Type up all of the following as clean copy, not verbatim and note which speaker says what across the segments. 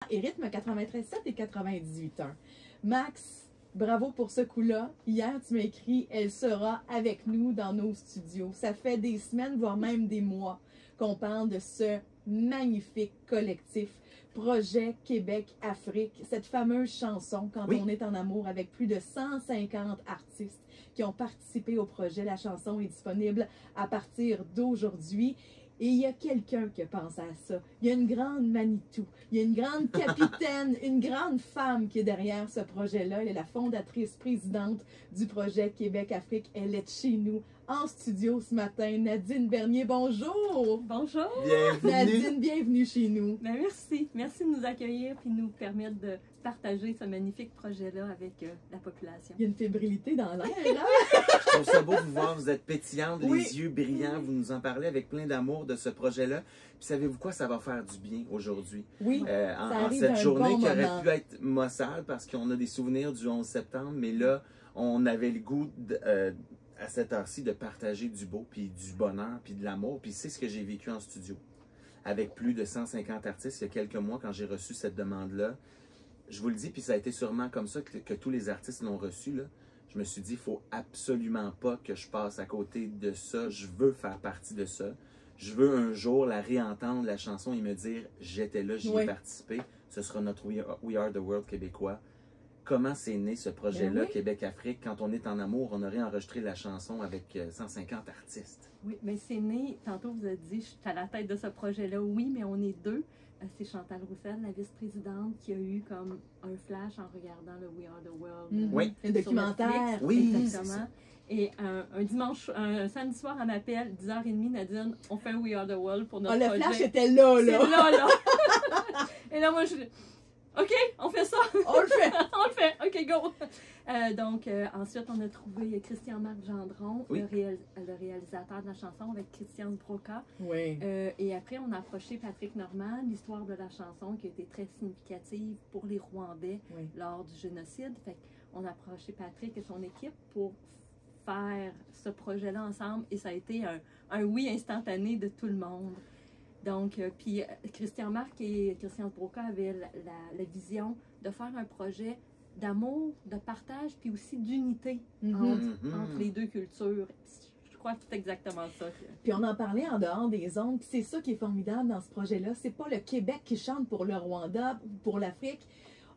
Speaker 1: Et rythme 93.7 et 98.1. Max, bravo pour ce coup-là. Hier, tu m'as écrit « Elle sera avec nous dans nos studios ». Ça fait des semaines, voire même des mois, qu'on parle de ce magnifique collectif Projet Québec-Afrique. Cette fameuse chanson « Quand on est en amour » avec plus de 150 artistes qui ont participé au projet. La chanson est disponible à partir d'aujourd'hui. Et il y a quelqu'un qui a pensé à ça. Il y a une grande Manitou, il y a une grande capitaine, une grande femme qui est derrière ce projet-là. Elle est la fondatrice, présidente du projet Québec-Afrique. Elle est chez nous, en studio ce matin. Nadine Bernier, bonjour!
Speaker 2: Bonjour!
Speaker 3: Bienvenue!
Speaker 1: Nadine, bienvenue chez nous.
Speaker 2: Ben merci. Merci de nous accueillir et nous permettre de partager ce magnifique projet-là avec la population.
Speaker 1: Il y a une fébrilité dans l'air, là.
Speaker 3: Je trouve ça beau de vous voir, vous êtes pétillante,
Speaker 1: Oui.
Speaker 3: les yeux brillants, vous nous en parlez avec plein d'amour de ce projet-là. Puis savez-vous quoi, ça va faire du bien aujourd'hui.
Speaker 1: Oui,
Speaker 3: En cette journée qui aurait pu être maussale parce qu'on a des souvenirs du 11 septembre, mais là, on avait le goût à cette heure-ci de partager du beau, puis du bonheur, puis de l'amour. Puis c'est ce que j'ai vécu en studio. Avec plus de 150 artistes, il y a quelques mois, quand j'ai reçu cette demande-là, je vous le dis, puis ça a été sûrement comme ça que tous les artistes l'ont reçu, là. Je me suis dit, il ne faut absolument pas que je passe à côté de ça. Je veux faire partie de ça. Je veux un jour la réentendre, la chanson, et me dire, j'étais là, j'y ai participé. Ce sera notre We Are the World québécois. Comment c'est né ce projet-là, Québec-Afrique? Quand on est en amour, on aurait enregistré la chanson avec 150 artistes.
Speaker 2: Oui, mais c'est né, tantôt vous avez dit, je suis à la tête de ce projet-là. Oui, mais on est deux. C'est Chantal Roussel, la vice-présidente, qui a eu comme un flash en regardant le We Are the World.
Speaker 3: Oui.
Speaker 1: Un documentaire.
Speaker 2: Oui, exactement. Et un samedi soir, elle m'appelle, 10h30, Nadine, on fait un We Are the World pour notre projet.
Speaker 1: Le flash était là, là.
Speaker 2: C'est là, là. Et là, moi, je OK, on fait ça.
Speaker 1: On le fait.
Speaker 2: On le fait. OK, go. Ensuite, on a trouvé Christian-Marc Gendron, le réalisateur de la chanson, avec Christiane Broca.
Speaker 1: Oui.
Speaker 2: Et après, on a approché Patrick Normand, l'histoire de la chanson qui a été très significative pour les Rwandais lors du génocide. Fait qu'on a approché Patrick et son équipe pour faire ce projet-là ensemble. Et ça a été un oui instantané de tout le monde. Donc, puis Christian Marc et Christiane Broca avaient la vision de faire un projet d'amour, de partage, puis aussi d'unité entre les deux cultures. Je crois que c'est exactement ça.
Speaker 1: Puis on en parlait en dehors des ondes, puis c'est ça qui est formidable dans ce projet-là. C'est pas le Québec qui chante pour le Rwanda, pour l'Afrique.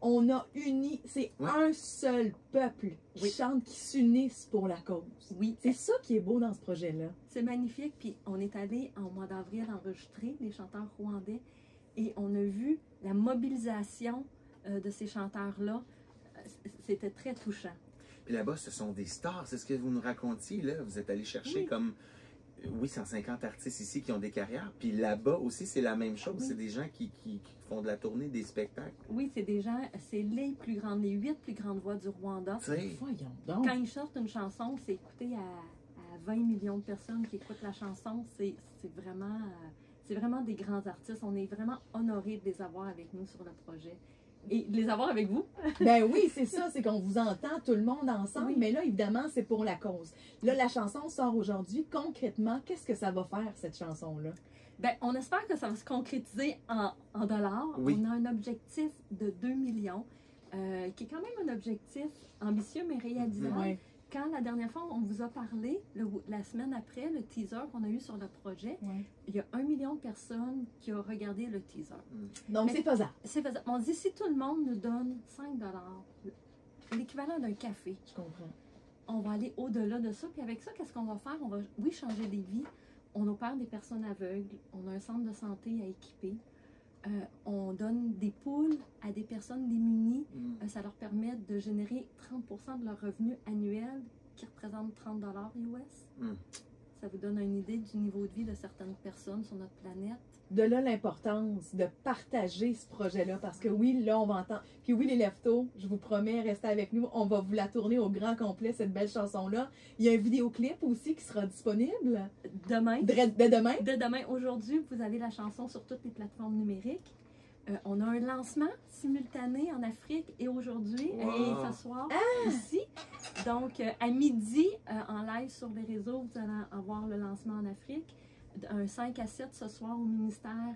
Speaker 1: On a uni, c'est un seul peuple qui chante, qui s'unissent pour la cause.
Speaker 2: Oui.
Speaker 1: C'est ça qui est beau dans ce projet-là.
Speaker 2: C'est magnifique. Puis on est allé en mois d'avril enregistrer les chanteurs rwandais et on a vu la mobilisation de ces chanteurs-là. C'était très touchant.
Speaker 3: Puis là-bas, ce sont des stars. C'est ce que vous nous racontiez, là. Vous êtes allé chercher comme... Oui, 150 artistes ici qui ont des carrières. Puis là-bas aussi, c'est la même chose. C'est des gens qui font de la tournée, des spectacles.
Speaker 2: Oui, c'est des gens, c'est les 8 plus grandes voix du Rwanda.
Speaker 1: Voyons donc.
Speaker 2: Quand ils sortent une chanson, c'est écouté à 20 millions de personnes qui écoutent la chanson. C'est vraiment des grands artistes. On est vraiment honorés de les avoir avec nous sur le projet. Et de les avoir avec vous.
Speaker 1: Ben oui, c'est ça, c'est qu'on vous entend tout le monde ensemble, mais là, évidemment, c'est pour la cause. Là, la chanson sort aujourd'hui. Concrètement, qu'est-ce que ça va faire, cette chanson-là?
Speaker 2: Ben, on espère que ça va se concrétiser en dollars.
Speaker 3: Oui.
Speaker 2: On a un objectif de 2 millions, qui est quand même un objectif ambitieux, mais réalisable. Quand la dernière fois, on vous a parlé, la semaine après, le teaser qu'on a eu sur le projet, il y a 1 million de personnes qui ont regardé le teaser.
Speaker 1: Donc, c'est faisable.
Speaker 2: C'est faisable. On dit, si tout le monde nous donne 5 $, l'équivalent d'un café,
Speaker 1: je comprends.
Speaker 2: On va aller au-delà de ça. Puis avec ça, qu'est-ce qu'on va faire? On va, oui, changer des vies. On opère des personnes aveugles. On a un centre de santé à équiper. On donne des poules à des personnes démunies. Ça leur permet de générer 30% de leur revenu annuel qui représente 30 $ US. Ça vous donne une idée du niveau de vie de certaines personnes sur notre planète.
Speaker 1: De là, l'importance de partager ce projet-là. Parce que oui, là, on va entendre... Puis oui, les Leftos, je vous promets, restez avec nous. On va vous la tourner au grand complet, cette belle chanson-là. Il y a un vidéoclip aussi qui sera disponible.
Speaker 2: Demain.
Speaker 1: Dès demain?
Speaker 2: Dès demain. Aujourd'hui, vous avez la chanson sur toutes les plateformes numériques. On a un lancement simultané en Afrique et aujourd'hui et ce soir ici. Donc, à midi, en live sur les réseaux, vous allez avoir le lancement en Afrique. Un 5 à 7 ce soir au ministère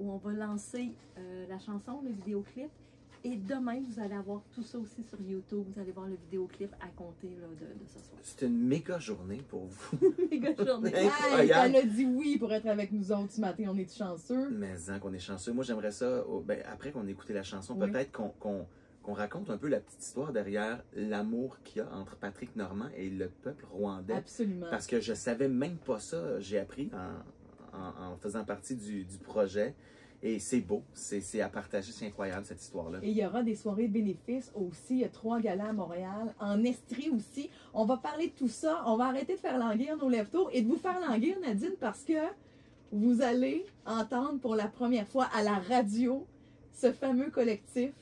Speaker 2: où on va lancer la chanson, le vidéoclip. Et demain, vous allez avoir tout ça aussi sur YouTube. Vous allez voir le vidéoclip à compter là, de ce soir.
Speaker 3: C'est une méga journée pour vous.
Speaker 2: Méga journée.
Speaker 1: Hey, elle a dit oui pour être avec nous autres ce matin. On est chanceux.
Speaker 3: Mais qu'on est chanceux. Moi, j'aimerais ça, après qu'on ait écouté la chanson,
Speaker 1: Oui.
Speaker 3: peut-être qu'on raconte un peu la petite histoire derrière l'amour qu'il y a entre Patrick Normand et le peuple rwandais.
Speaker 1: Absolument.
Speaker 3: Parce que je savais même pas ça. J'ai appris en faisant partie du projet. Et c'est beau, c'est à partager, c'est incroyable cette histoire-là.
Speaker 1: Et il y aura des soirées bénéfices aussi. Il y a 3 galas à Montréal, en Estrie aussi. On va parler de tout ça. On va arrêter de faire languir nos lèvres et de vous faire languir, Nadine, parce que vous allez entendre pour la première fois à la radio ce fameux collectif.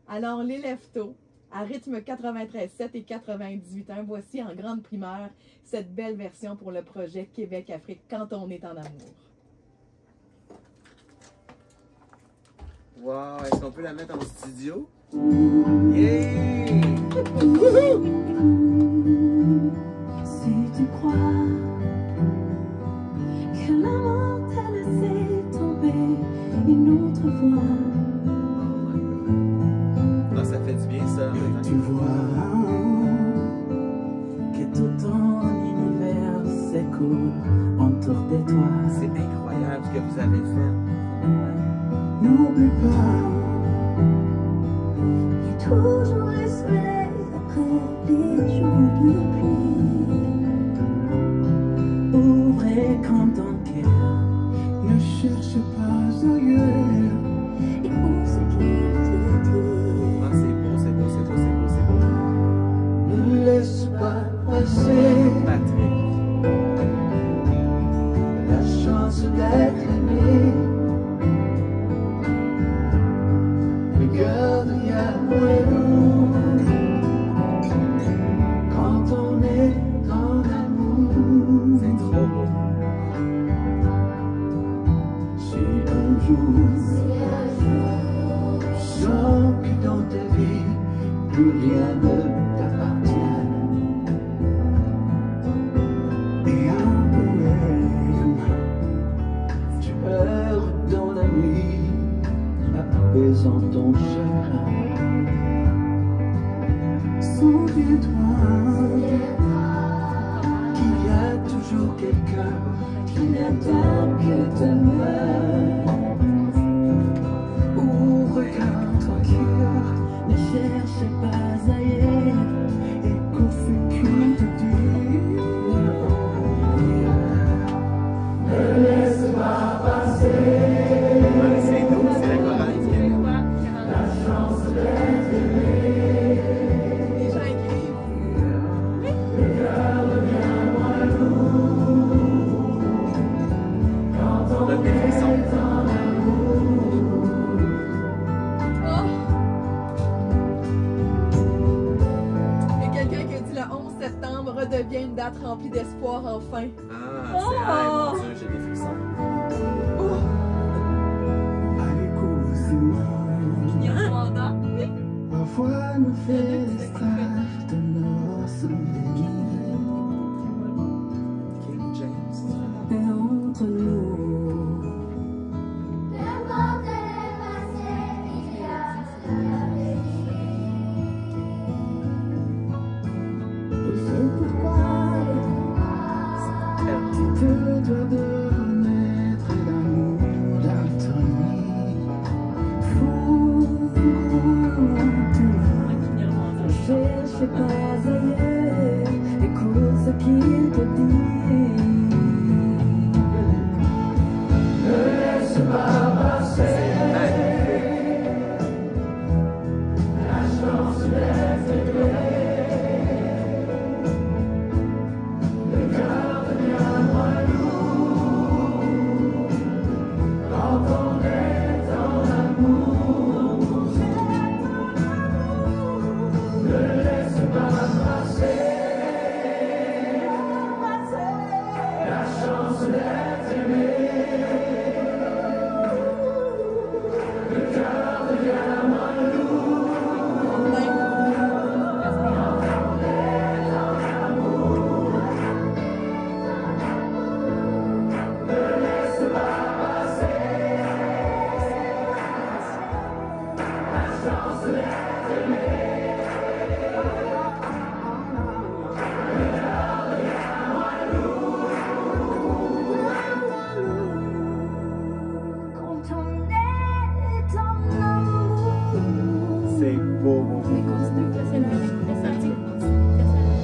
Speaker 1: Alors, les lèvres à rythme 93.7 et 98.1. Voici en grande primeur cette belle version pour le projet Québec-Afrique quand on est en amour.
Speaker 3: Wow, est-ce qu'on peut la mettre en studio? Yeah!
Speaker 4: Si tu crois que l'amour t'a laissé tomber une autre fois,
Speaker 3: Ah, ça fait du bien ça.
Speaker 5: Tu vois que tout ton univers s'écoule autour de toi.
Speaker 3: C'est incroyable ce que vous avez fait.
Speaker 5: N'oublie pas,
Speaker 4: j'ai toujours le soleil après les jours de pluie.
Speaker 5: ouvrez comme ton cœur. Ne cherche pas ailleurs.
Speaker 4: Écoute ce qu'il te dit.
Speaker 3: Ah, c'est beau, c'est beau, c'est beau, c'est beau, c'est beau.
Speaker 5: Ne laisse pas passer
Speaker 3: Patrick.
Speaker 5: la chance d'être aimé. Regarde, viens loin nous. Quand on est en amour,
Speaker 3: C'est trop beau.
Speaker 5: si un jour tu sens que dans ta vie plus rien ne t'appartient, et un poème, tu pleures dans la nuit, apaisant ton chagrin. Souviens-toi qu'il y a toujours quelqu'un qui n'attend que ta main. Ouvre grand ton cœur, ne cherche pas ailleurs, écoute ce qu'il te dit. Ne laisse pas passer
Speaker 3: Ouais, c'est doux, c'est la chorale qui est.
Speaker 5: la chance d'être aimé.
Speaker 1: Les gens écrivent.
Speaker 3: On donne des frissons.
Speaker 1: Oh! Et quelqu'un qui a dit le 11 septembre redevient une date remplie d'espoir enfin.
Speaker 3: Ah, c'est. Ah, mon Dieu, j'ai des frissons.
Speaker 1: Oh!
Speaker 2: Il y a un Rwanda.
Speaker 5: Parfois nous fait l'esclave de nos souvenirs.
Speaker 3: King James.
Speaker 5: Et entre nous,
Speaker 4: Et c'est pourquoi
Speaker 5: tu te dois de remettre l'amour d'Anthony. Fou,
Speaker 4: ne cherche pas ailleurs, écoute ce qu'il te dit.
Speaker 5: ne laisse pas passer la chance d'être aimé. Le garde bien loin nous, quand on est en amour. Ne laisse pas
Speaker 3: C'est beau.
Speaker 2: Mais continue, laissez-le aller. Laissez-le aller.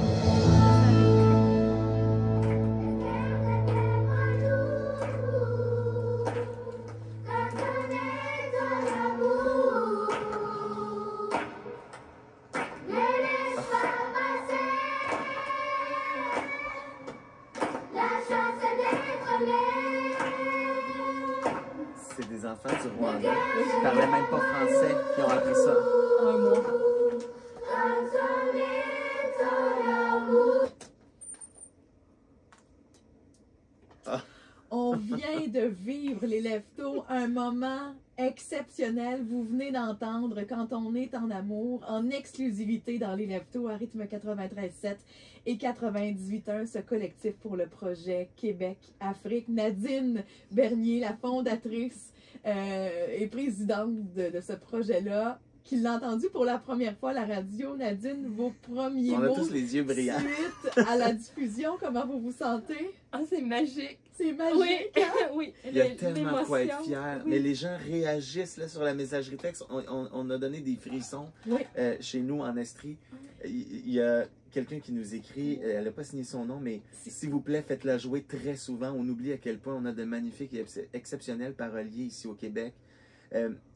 Speaker 3: C'est des enfants du Rwanda qui parlaient même pas français, qui ont appris ça.
Speaker 1: Un mois. On vient de vivre, les Leftos, un moment exceptionnel. Vous venez d'entendre Quand on est en amour, en exclusivité dans les Leftos, à rythme 93.7 et 98.1, ce collectif pour le projet Québec-Afrique. Nadine Bernier, la fondatrice et présidente de ce projet-là, qui l'a entendu pour la première fois à la radio. Nadine, vos premiers
Speaker 3: On a
Speaker 1: mots
Speaker 3: tous les yeux brillants.
Speaker 1: suite à la diffusion, comment vous vous sentez?
Speaker 2: Ah, c'est magique.
Speaker 1: C'est magique,
Speaker 2: Oui,
Speaker 1: hein?
Speaker 2: oui.
Speaker 3: Il y a tellement quoi être
Speaker 2: L'émotion,
Speaker 3: fier.
Speaker 2: oui.
Speaker 3: Mais les gens réagissent là, sur la messagerie texte. On a donné des frissons
Speaker 1: Oui.
Speaker 3: chez nous en Estrie. Il y a quelqu'un qui nous écrit, elle n'a pas signé son nom, mais s'il vous plaît, faites-la jouer très souvent. On oublie à quel point on a de magnifiques et exceptionnels paroliers ici au Québec.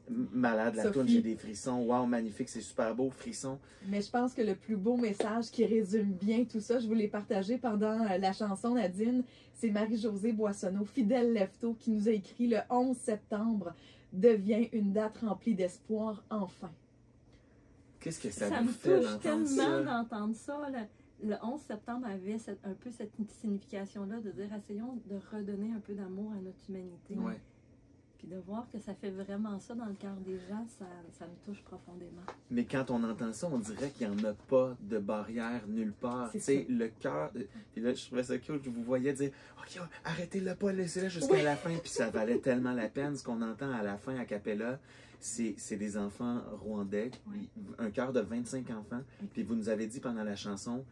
Speaker 3: Malade, la
Speaker 1: Sophie.
Speaker 3: toune, j'ai des frissons. Wow, magnifique, c'est super beau, frissons.
Speaker 1: Mais je pense que le plus beau message qui résume bien tout ça, je vous l'ai partagé pendant la chanson Nadine, c'est Marie-Josée Boissonneau, fidèle Lefto, qui nous a écrit le 11 septembre devient une date remplie d'espoir enfin.
Speaker 3: Qu'est-ce que ça
Speaker 2: Ça
Speaker 3: vous
Speaker 2: me
Speaker 3: fait
Speaker 2: touche
Speaker 3: d'entendre
Speaker 2: tellement
Speaker 3: ça?
Speaker 2: d'entendre ça. Le 11 septembre avait un peu cette signification-là de dire essayons de redonner un peu d'amour à notre humanité.
Speaker 3: Ouais.
Speaker 2: Puis de voir que ça fait vraiment ça dans le cœur des gens, ça me touche profondément.
Speaker 3: Mais quand on entend ça, on dirait qu'il n'y en a pas de barrière nulle part.
Speaker 1: C'est
Speaker 3: Tu sais,
Speaker 1: ça.
Speaker 3: le cœur. Puis là, je trouvais ça cool, je vous voyais dire OK, arrêtez-le pas, laissez-le jusqu'à la fin. Puis ça valait tellement la peine. Ce qu'on entend à la fin, à Capella, c'est des enfants rwandais,
Speaker 2: Oui.
Speaker 3: un chœur de 25 enfants. Puis vous nous avez dit pendant la chanson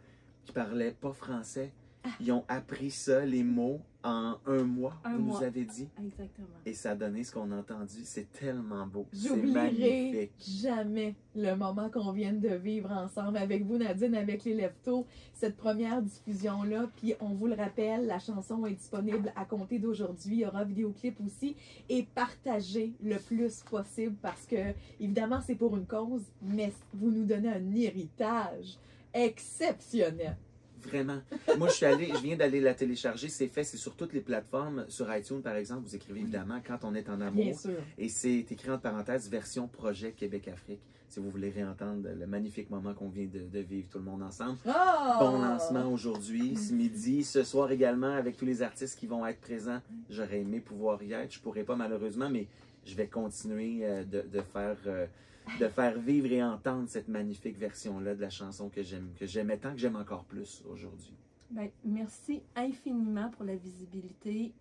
Speaker 3: qu'ils parlaient pas français. Ils ont appris ça, les mots, en un mois,
Speaker 2: Un
Speaker 3: vous
Speaker 2: mois.
Speaker 3: nous avez dit.
Speaker 2: Exactement.
Speaker 3: Et ça a donné ce qu'on a entendu. C'est tellement beau. C'est
Speaker 1: J'oublierai
Speaker 3: magnifique.
Speaker 1: jamais le moment qu'on vient de vivre ensemble avec vous, Nadine, avec les Leftos, cette première diffusion-là. Puis on vous le rappelle, la chanson est disponible à compter d'aujourd'hui. Il y aura vidéoclip aussi. Et partagez le plus possible parce que, évidemment, c'est pour une cause, mais vous nous donnez un héritage exceptionnel.
Speaker 3: Vraiment. Moi, je viens d'aller la télécharger. C'est fait, c'est sur toutes les plateformes. Sur iTunes, par exemple, vous écrivez évidemment Quand on est en amour.
Speaker 1: Bien sûr.
Speaker 3: Et c'est écrit entre parenthèses version projet Québec-Afrique. Si vous voulez réentendre le magnifique moment qu'on vient de vivre tout le monde ensemble.
Speaker 1: Oh!
Speaker 3: Bon lancement aujourd'hui, ce midi, ce soir également, avec tous les artistes qui vont être présents. J'aurais aimé pouvoir y être. Je pourrais pas malheureusement, mais je vais continuer de faire vivre et entendre cette magnifique version-là de la chanson que j'aimais tant, que j'aime encore plus aujourd'hui.
Speaker 2: Ben, merci infiniment pour la visibilité.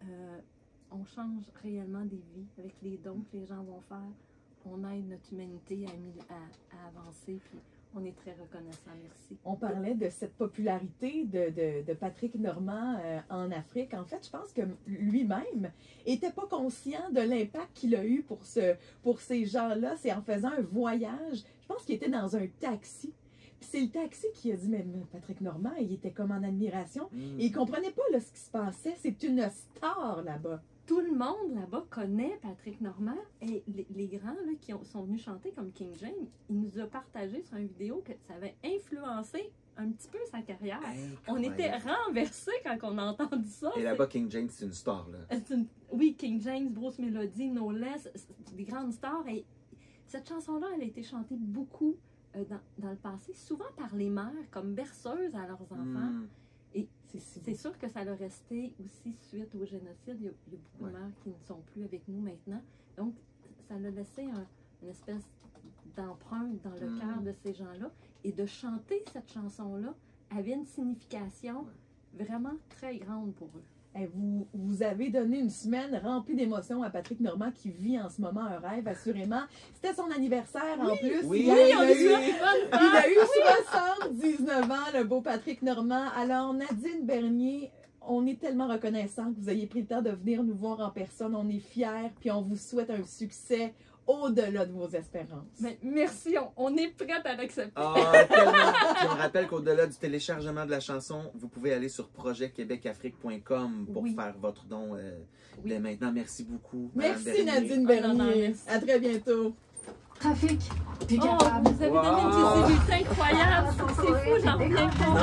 Speaker 2: On change réellement des vies avec les dons que les gens vont faire. On aide notre humanité à avancer, puis on est très reconnaissant. Merci.
Speaker 1: On parlait de cette popularité de Patrick Normand en Afrique. En fait, je pense que lui-même n'était pas conscient de l'impact qu'il a eu pour ces gens-là. C'est en faisant un voyage, je pense qu'il était dans un taxi. Puis c'est le taxi qui a dit, mais Patrick Normand, il était comme en admiration. Et il comprenait pas là, ce qui se passait. C'est une star là-bas.
Speaker 2: Tout le monde là-bas connaît Patrick Normand et les grands là, qui sont venus chanter comme King James, il nous a partagé sur une vidéo que ça avait influencé un petit peu sa carrière. On était renversés quand on a entendu ça.
Speaker 3: Et là-bas, King James, c'est une star, là.
Speaker 2: Oui, King James, Bruce Melody, No Less, c'est des grandes stars. Et cette chanson-là, elle a été chantée beaucoup dans le passé, souvent par les mères, comme berceuses à leurs enfants. Et c'est sûr que ça l'a resté aussi suite au génocide. Il y a beaucoup de mères qui ne sont plus avec nous maintenant. Donc, ça l'a laissé une espèce d'empreinte dans le cœur de ces gens-là. Et de chanter cette chanson-là avait une signification vraiment très grande pour eux.
Speaker 1: Vous avez donné une semaine remplie d'émotions à Patrick Normand qui vit en ce moment un rêve, assurément. C'était son anniversaire en plus.
Speaker 3: Oui,
Speaker 1: il a
Speaker 2: bonne
Speaker 1: eu 79 ans, le beau Patrick Normand. Alors, Nadine Bernier, on est tellement reconnaissant que vous ayez pris le temps de venir nous voir en personne. On est fiers, puis on vous souhaite un succès au-delà de vos espérances.
Speaker 2: Mais merci, on est prête à l'accepter.
Speaker 3: Ah, tellement! Puis on rappelle qu'au-delà du téléchargement de la chanson, vous pouvez aller sur projetquebecafrique.com pour faire votre don dès maintenant. Merci beaucoup.
Speaker 1: Merci Nadine Bernier.
Speaker 2: Merci.
Speaker 1: À très bientôt.
Speaker 4: Trafic, t'es
Speaker 2: Oh,
Speaker 4: capable.
Speaker 2: vous avez donné une visibilité incroyable. C'est fou, j'en reviens pas.